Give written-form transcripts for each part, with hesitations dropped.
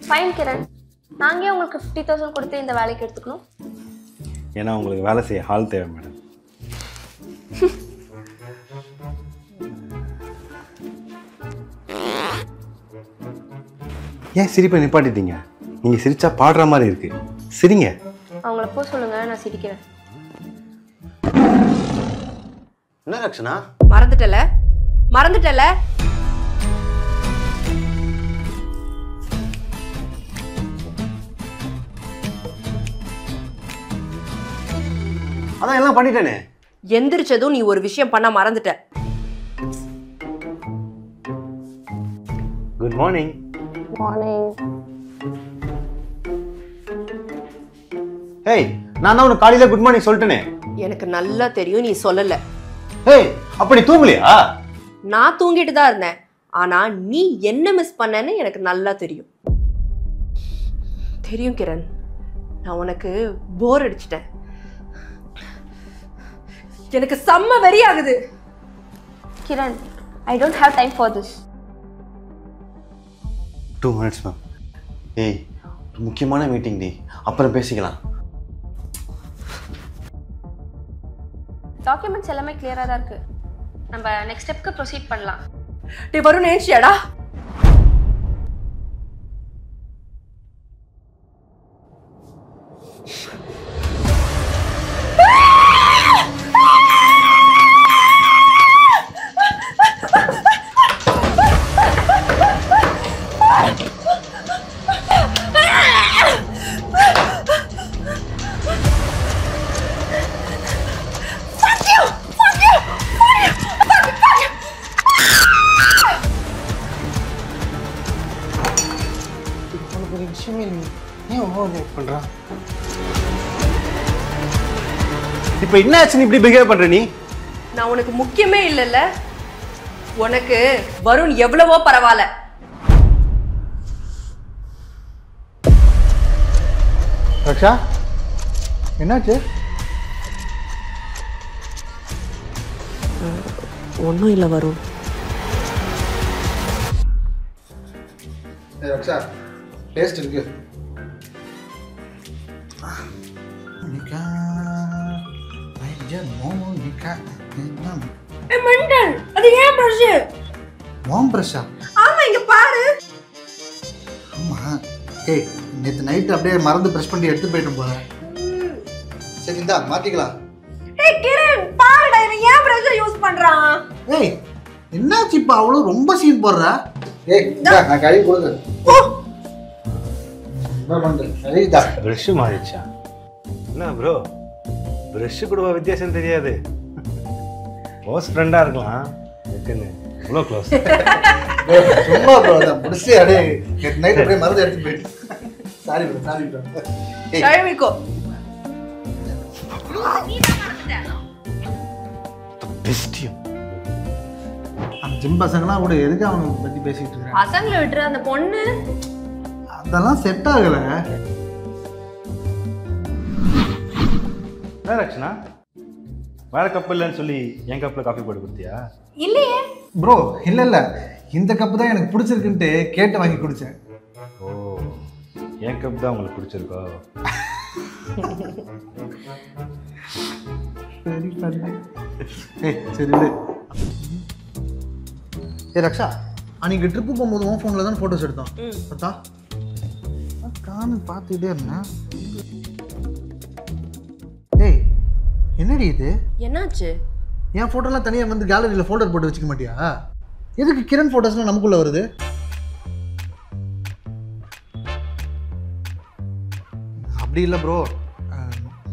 Fine Kiran, நாங்கள் உங்களுக்கு 50,000 கொடுத்து இந்த வேலைக்கு எடுத்துக்கணும். ஏன்னா உங்களுக்கு வேலை செய்ய ஹால் தேவை மேடம். ஏன் சிரிப்பை நிப்பாட்டிட்டீங்க? நீங்கள் சிரிச்சா பாடுற மாதிரி இருக்கு, சிரிங்க. அவங்கள போ சொல்லுங்க, நான் சிரிக்கிறேன். என்ன ரக்ஷனா? மறந்துட்டல மறந்துட்டல. அதான் எல்லாம் பண்ணிட்டேனே. எந்திரிச்சதும் நீ ஒரு விஷயம் பண்ண மறந்துட்ட. Good morning. மார்னிங். ஹேய், நான் தான் உனக்கு காலையில குட் மார்னிங் சொல்லிட்டேனே. எனக்கு நல்லா தெரியும் நீ சொல்லல. ஹேய், அப்படி தூங்கலையா? நான் தூங்கிட்டு தான் இருந்தேன். ஆனா நீ என்ன மிஸ் பண்ணன்னு எனக்கு நல்லா தெரியும். தெரியும் கிரண், நான் உனக்கு போர் அடிச்சிட்டேன். எனக்கு செம்ம வெறி ஆகுது. Kiran, I don't have time for this. 2 minutes ma'am. ஏய், முக்கியமான மீட்டிங் டி, அப்புறம் பேசிக்கலாம். டாக்குமெண்ட்ஸ் எல்லாமே கிளியராக தான் இருக்கு. நம்ம நெக்ஸ்ட் ஸ்டெப்க்கு ப்ரொசீட் பண்ணலாம். டே வரும் நேச்சியாடா. இப்போ என்ன ஆச்சு இப்படி பிஹேவ் பண்ற நீ? நான் உனக்கு முக்கியமே இல்லைல்ல. உனக்கு வருண் எவ்வளவோ பரவாயில்ல. ரக்ஷா, என்னாச்சு? ஒன்றும் இல்லை வருண். ரக்ஷா, டேஸ்ட் இருக்கு. அது ஏன் பிரஷ்? வாம் பிரஷா? ஆமா, இங்க பாரு. ஆமா. ஏய், நேத்து நைட் அப்படியே மறந்து பிரஷ் பண்ணி எடுத்து போயிட்டோம் போல. சரி, இந்தா மாத்திக்கலாம். ஏய் கிரண், பாருடா, இவன் ஏன் பிரஷ் யூஸ் பண்றான்? ஏய், என்னாச்சு இப்ப அவ்வளவு ரொம்ப சீன் போடுற? ஏய், நான் கழுவி கொடுங்க. என்ன பண்ற? சரிடா. பிரஷ் மாறிச்சா? என்ன ப்ரோ, பிரஷ் கூட வித்தியாசம் தெரியாது. க்ளோஸ் ஃப்ரெண்டா இருக்கலாம், எதுன்னு இவ்வளோ க்ளோஸ்? சும்மா ப்ரோ, நான் முடிச்சு அப்படியே நேத்து நைட் அப்படியே மறந்து எடுத்து போயிட்டேன். Sorry bro, sorry bro. கழுவிக்கோ. பெஸ்டியம். அந்த ஜிம் பசங்களாம் கூட எதுக்கு அவனை பத்தி பேசிட்டு இருக்காங்க? பசங்களை விட்டுற அந்த பொண்ணு அதெல்லாம் செட் ஆகல. என்ன ரக்ஷனா, வேற கப் இல்லைன்னு சொல்லி என் கப்பில் காஃபி போட்டு கொடுத்தியா? இல்லையே ப்ரோ, இல்ல இந்த கப்பு தான் எனக்கு பிடிச்சிருக்குன்ட்டு கேட்டு வாங்கி குடிச்சேன். ஓ, என் கப் தான் உங்களுக்கு பிடிச்சிருக்கோ? சரி பண்ணு. சரி விடு. ரக்ஷா, அன்னைக்கு ட்ரிப்பு போகும்போது உன் ஃபோனில் தான் ஃபோட்டோஸ் எடுத்தோம். பார்த்தா காணு பார்த்துக்கிட்டே இருந்தேன். ஏய், என்னடி இது? என்னாச்சு? என் ஃபோட்டோலாம் தனியாக வந்து கேலரியில் ஃபோல்டர் போட்டு வச்சுக்க மாட்டியா? எதுக்கு கிரண் ஃபோட்டோஸ்லாம் நமக்குள்ளே வருது? அப்படி இல்லை ப்ரோ,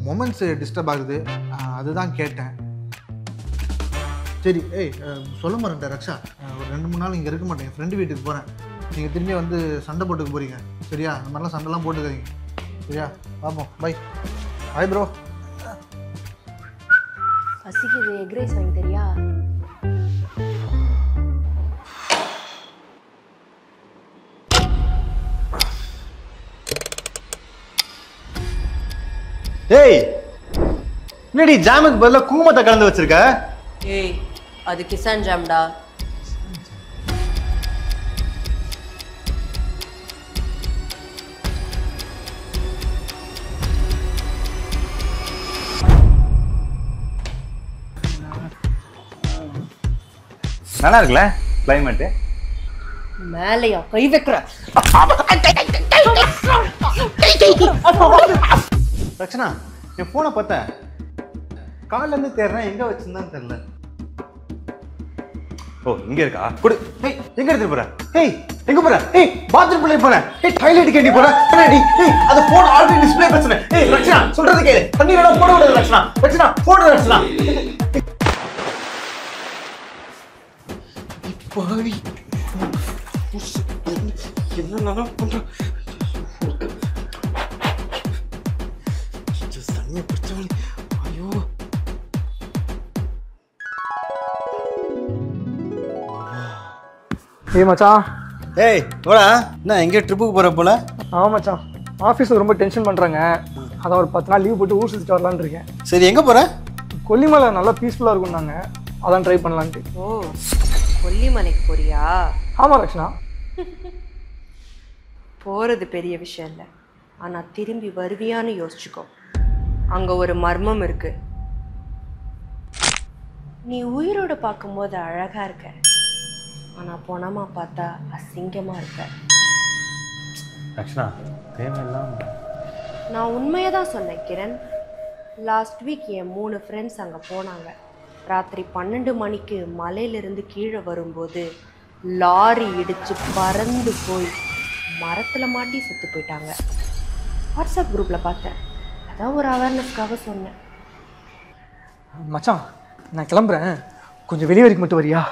மொமெண்ட்ஸ் டிஸ்டர்ப் ஆகுது, அதுதான் கேட்டேன். சரி, ஏய் சொல்ல மாட்டேன் ரக்ஷா, ஒரு 2-3 நாள் இங்கே இருக்க மாட்டேன், என் ஃப்ரெண்டு வீட்டுக்கு போகிறேன். நீங்கள் திரும்பி வந்து சண்டை போட்டுக்க போகிறீங்க, சரியா? அந்த மாதிரிலாம் சண்டைலாம் போட்டுக்காதீங்க, சரியா? பார்ப்போம், பை. Bye bro. பசிக்குது, எக் ரைஸ் வாங்கி தெரியா? ஏய், என்னடி ஜாமுக்கு பதிலாக குங்குமத்தை கலந்து வச்சிருக்க? ஏய், அது கிசான் ஜாம்டா. நல்லா இருக்குல்ல கிளைமேட்டு? மேலையா கை வைக்கிற? ரச்சனா, என் போனை பார்த்தேன், காலில இருந்து தேடுறேன், எங்க வச்சிருந்தான்னு தெரியல. ஓ, இங்க இருக்கா? குடு. ஏய், எங்க எடுத்துட்டு போற? ஏய், எங்க போற? ஏய், பாத்ரூம் குள்ள போற. ஏய், டாய்லெட் கேண்டி போற. என்னடி? ஏய், அந்த போன் ஆல்ரெடி டிஸ்ப்ளே பிரச்சனை. ஏய், ரச்சனா, சொல்றது கேளு. தண்ணீர போட விடாத ரச்சனா. ரச்சனா, போடு ரச்சனா. பாவி. என்னடா பண்ற? தண்ணியை பிடிச்சவனே. ஐயோ. ஏய் மச்சான். ஏய், போடா. என்ன எங்கேயோ ட்ரிப்புக்கு போற போல? ஆமாம் மச்சான், ஆஃபீஸில் ரொம்ப டென்ஷன் பண்ணுறாங்க. அதான் ஒரு 10 நாள் லீவ் போட்டு ஊர் சுற்றிட்டு வரலான்னு இருக்கேன். சரி, எங்கே போற? கொல்லிமலை நல்லா பீஸ்ஃபுல்லாக இருக்கும்னாங்க, அதான் ட்ரை பண்ணலான்ட்டு. ஓ, கொல்லிமலைக்கு போறியா? ஆமாம் ரக்ஷனா. போகிறது பெரிய விஷயம் இல்லை, ஆனால் திரும்பி வருவியான்னு யோசிச்சுக்கோ. அங்கே ஒரு மர்மம் இருக்கு. நீ உயிரோட பார்க்கும்போது அழகா இருக்க, ஆனால் பொணமா பார்த்தா அசிங்கமா இருக்க. ரக்ஷனா, தேவையில்லாம. நான் உண்மையை தான் சொன்னேன் கிரண். லாஸ்ட் வீக் என் 3 ஃப்ரெண்ட்ஸ் அங்கே போனாங்க. ராத்திரி 12 மணிக்கு மலையிலிருந்து கீழே வரும்போது லாரி இடிச்சு பறந்து போய் மரத்தில் மாட்டி செத்து போயிட்டாங்க. வாட்ஸ்அப் குரூப்பில் பார்த்தேன், அதான் ஒரு அவேர்னஸ்க்காக சொன்னேன். மச்சான், நான் கிளம்புறேன், கொஞ்சம் வெளியே வரைக்கும் மட்டும் வரியா?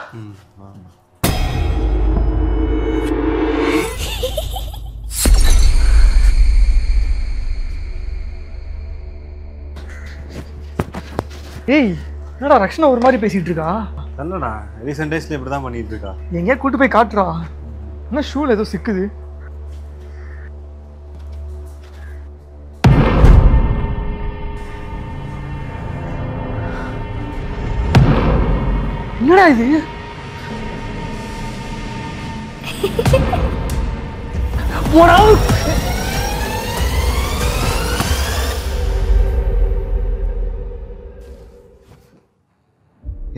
ஏய், என்னடா ரக்ஷனா ஒரு மாதிரி பேசிட்டு இருக்கா? இல்லடா, ரீசெண்ட் டேஸ்ல இப்படி தான் பண்ணிட்டு இருக்கா. எங்கேயா கூட்டு போய் காட்டுறா. என்ன ஷூல ஏதோ சிக்குது. என்னடா இது? போடா.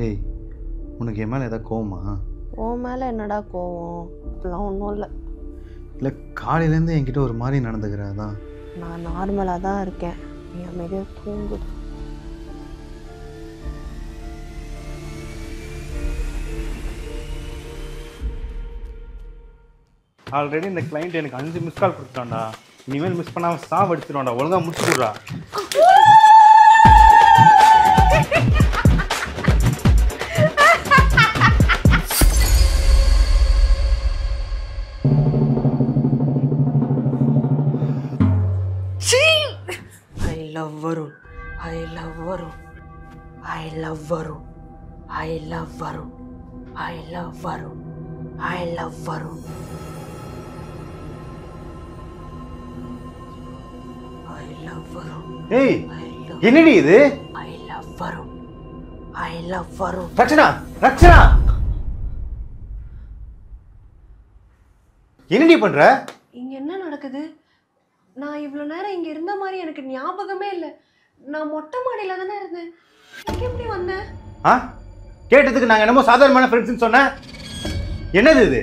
ஏய், உனக்கு என் மேலே ஏதாவது கோவமா? உன் மேலே என்னடா கோவம்? அப்படிலாம் ஒன்றும் இல்லை. இல்லை, காலையிலேருந்து என்கிட்ட ஒரு மாதிரி நடந்துக்கிறதான். நான் நார்மலாக தான் இருக்கேன், நீ அமைதியாக தூங்கு. ஆல்ரெடி இந்த கிளைண்ட் எனக்கு 5 மிஸ் கால் கொடுத்துட்டான்டா. இனிமேல் மிஸ் பண்ணாமல் சாவ் அடிச்சிடுவான்டா. ஒழுங்காக முடிச்சுடுறா. I love Varun, I love Varun, I love Varun, I love Varun, I love Varun, I love Varun, I love Varun. ஏய், என்னடி இது? I love Varun, I love Varun. Rakshana, Rakshana, என்னடி பண்ற? இங்க என்ன நடக்குது? நான் இவ்வளோ நேரம் இங்க இருந்த மாதிரி எனக்கு ஞாபகமே இல்லை. நான் மொட்டை மாடியில தானே இருந்தேன். இங்க எப்படி வந்தேன்? ஆ, கேட்டதுக்கு நாங்க என்னமோ சாதாரணமான ஃப்ரெண்ட்ஸ்னு சொன்னேன். என்னது இது?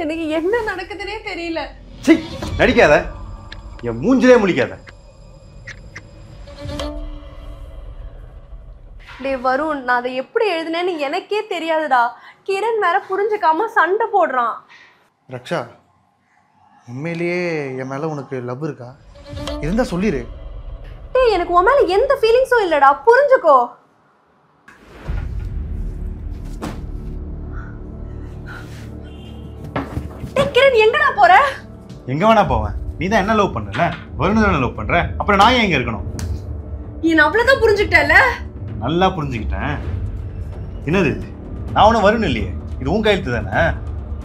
எனக்கு என்ன நடக்குதுன்னே தெரியல. சீ, நடிக்காத, என் மூஞ்சிலே முழிக்காத. டே வருண், நான் அதை எப்படி எழுதுனேன்னு எனக்கே தெரியாதுடா. கிரண் வேற புரிஞ்சுக்காம சண்டை போடுறான். ரக்ஷா, உண்மையிலேயே என் மேலே உனக்கு லவ் இருக்கா? இருந்தால் சொல்லிடு. டேய், எனக்கு உன் மேல எந்த ஃபீலிங்ஸும் இல்லடா, புரிஞ்சுக்கோ. டேய் கிரண், எங்கடா போற? எங்க வேணா போவேன். நீ தான் என்ன லவ் பண்றல, வருண் தானே லவ் பண்ற. அப்புறம் நான் ஏன் எங்க இருக்கணும்? நீ அவ்வளவுதான் புரிஞ்சுக்கிட்டல? நல்லா புரிஞ்சுக்கிட்டேன். என்னது இது? நான் அவனை வருண் இல்லையே, இது உன் கையெழுத்து தானே.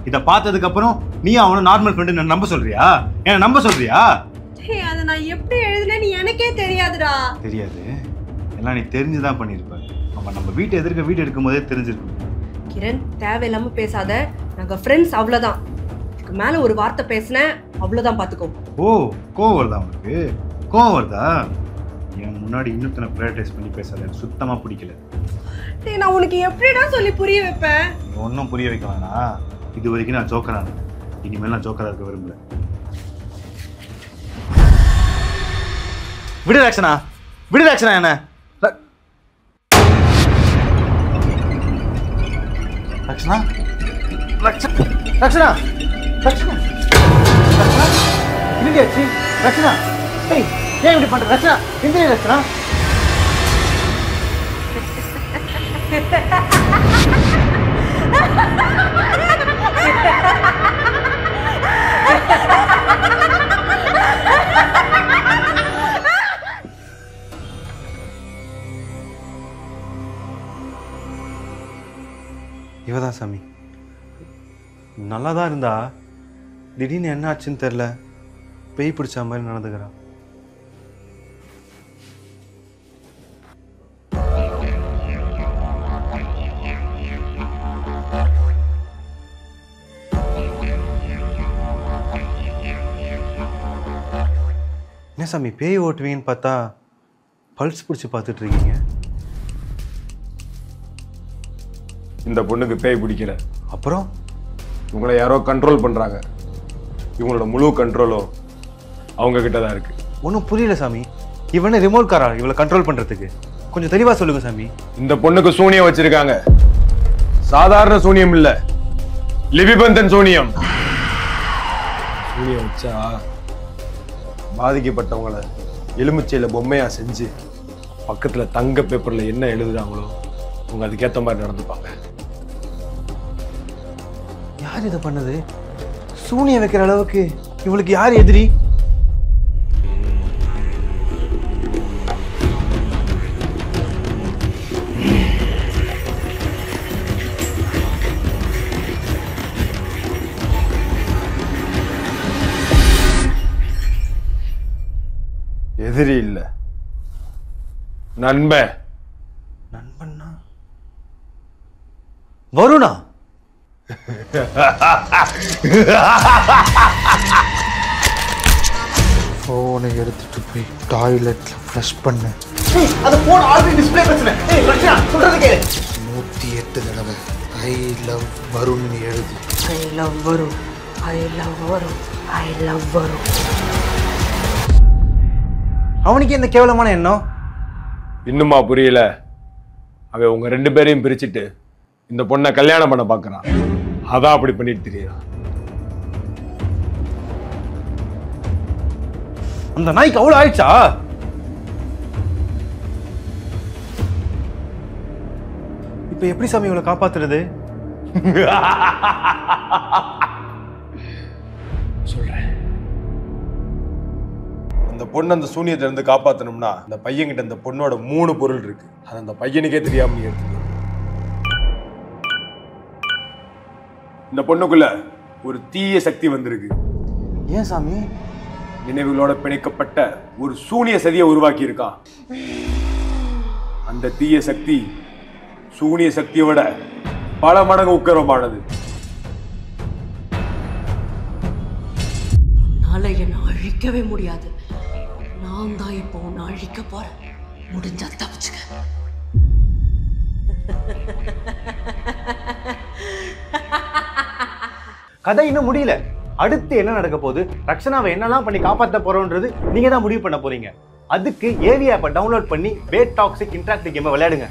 இதை பார்த்ததுக்கு அப்புறம் நீ அவனை நார்மல் ஃப்ரெண்டு நம்ப சொல்றியா? என்ன நம்ப சொல்றியா? டேய், அதை நான் எப்படி எழுதுனேன்னு எனக்கே தெரியாதுடா. தெரியாது, எல்லாம் நீ தெரிஞ்சுதான் பண்ணிருப்ப. அவன் நம்ம வீட்டை எதிர்க்க வீடு எடுக்கும் போதே தெரிஞ்சிருக்கும். கிரண், தேவையில்லாம பேசாத. நாங்க ஃப்ரெண்ட்ஸ், அவ்வளவுதான். இதுக்கு மேல ஒரு வார்த்தை பேசினேன், அவ்வளவுதான், பாத்துக்கோ. ஓ, கோவம் வருதா உனக்கு? கோவம் வருதா? என் முன்னாடி இன்னொருத்தனை ப்ரையாரிட்டைஸ் பண்ணி பேசாத, எனக்கு சுத்தமாக பிடிக்கல. டேய் நான் உனக்கு எப்படிடா சொல்லி புரிய வைப்பேன்? நீ ஒன்றும் புரிய வைக்க வேணாம். இது வரைக்கும் நான் ஜோக்கரான, இனிமேல் நான் ஜோக்கராக இருக்க விரும்பல. விடு ரக்ஷனா, விடு ரக்ஷனா. என்ன ரக்ஷனா? ரக்ஷனா ரக்ஷனா ரக்ஷனா இல்லையாச்சு ரக்ஷனா? ஏய் ஏன் இப்படி பண்ற ரக்ஷனா? எந்திரி ரக்ஷனா. இவதான் சாமி. நல்லா தான் இருந்தா திடீர்னு என்ன ஆச்சுன்னு தெரில, பேய் பிடிச்ச மாதிரி நடந்துக்கிறான். என்ன சாமி பேய் ஓட்டுவீங்கன்னு பார்த்தா பல்ஸ் பிடிச்சி பார்த்துட்டு இருக்கீங்க. இந்த பொண்ணுக்கு பேய் பிடிக்கல. அப்புறம் இவங்களை யாரோ கண்ட்ரோல் பண்றாங்க. இவங்களோட முழு கண்ட்ரோலும் அவங்க கிட்ட தான் இருக்கு. ஒன்றும் புரியல சாமி. இவனை ரிமோட் காரா இவளை கண்ட்ரோல் பண்றதுக்கு? கொஞ்சம் தெளிவா சொல்லுங்க சாமி. இந்த பொண்ணுக்கு சூனியம் வச்சிருக்காங்க. சாதாரண சூனியம் இல்ல, லிபிபந்தன் சூனியம். சூனியம் வச்சா பாதிக்கப்பட்டவங்களை எலுமிச்சையில பொம்மையா செஞ்சு பக்கத்துல தங்க பேப்பர்ல என்ன எழுதுறாங்களோ அவங்க அதுக்கேற்ற மாதிரி நடந்துப்பாங்க. யார் இதை பண்ணது? சூனியம் வைக்கிற அளவுக்கு இவளுக்கு யார் எதிரி? எதிரி இல்ல, நண்பன். நண்பன்னா வருணா? ஃபோனை எடுத்துட்டு போய் டாய்லெட்ல ஃப்ளஷ் பண்ணு. அந்த போன் ஆல்ரெடி டிஸ்ப்ளே பிரச்சனை. ஏய் ரக்ஷனா சொல்றது கேளு. 108 தடவை ஐ லவ் வருண் எழுது. ஐ love Varun, I love Varun, I love Varun. அவனுக்கு என்ன கேவலமான எண்ணம்? இன்னுமா புரியல? அவன் உங்க 2 பேரையும் பிரிச்சுட்டு இந்த பொண்ணை கல்யாணம் பண்ண பாக்குறான். அதான் அப்படி பண்ணிட்டு தெரியுறான். அந்த நாய்க்கு அவ்வளவு ஆயிடுச்சா? இப்ப எப்படி சாமி இவளை காப்பாத்துறது? சொல்றேன். அந்த பொண்ணு அந்த சூனியத்துல இருந்து காப்பாத்தணும்னா அந்த பையன்கிட்ட அந்த பொண்ணோட 3 பொருள் இருக்கு. அது அந்த பையனுக்கே தெரியாம நீ எடுத்துக்கணும். இந்த பொண்ணுக்குள்ள ஒரு தீய சக்தி வந்திருக்கு. ஏன் சாமி? நினைவுகளோட பிணைக்கப்பட்ட ஒரு சூனிய சதியை உருவாக்கி இருக்கான். அந்த தீய சக்தி சூனிய சக்தியோட பல மடங்கு உக்கிரமானது. நாளை என்னை அழிக்கவே முடியாது. நான் தான் இப்போ உன்னை அழிக்க போறேன். முடிஞ்சா தப்பிச்சுக்க. கதை இன்னும் முடியல. அடுத்து என்ன நடக்க போகுது, ரக்ஷனாவை என்னெல்லாம் பண்ணி காப்பாற்ற போறோன்றது நீங்க தான் முடிவு பண்ண போறீங்க. அதுக்கு ஏவி ஆப்பை டவுன்லோட் பண்ணி பேட் டாக்ஸிக் இன்டராக்டிவ் கேமை விளையாடுங்க.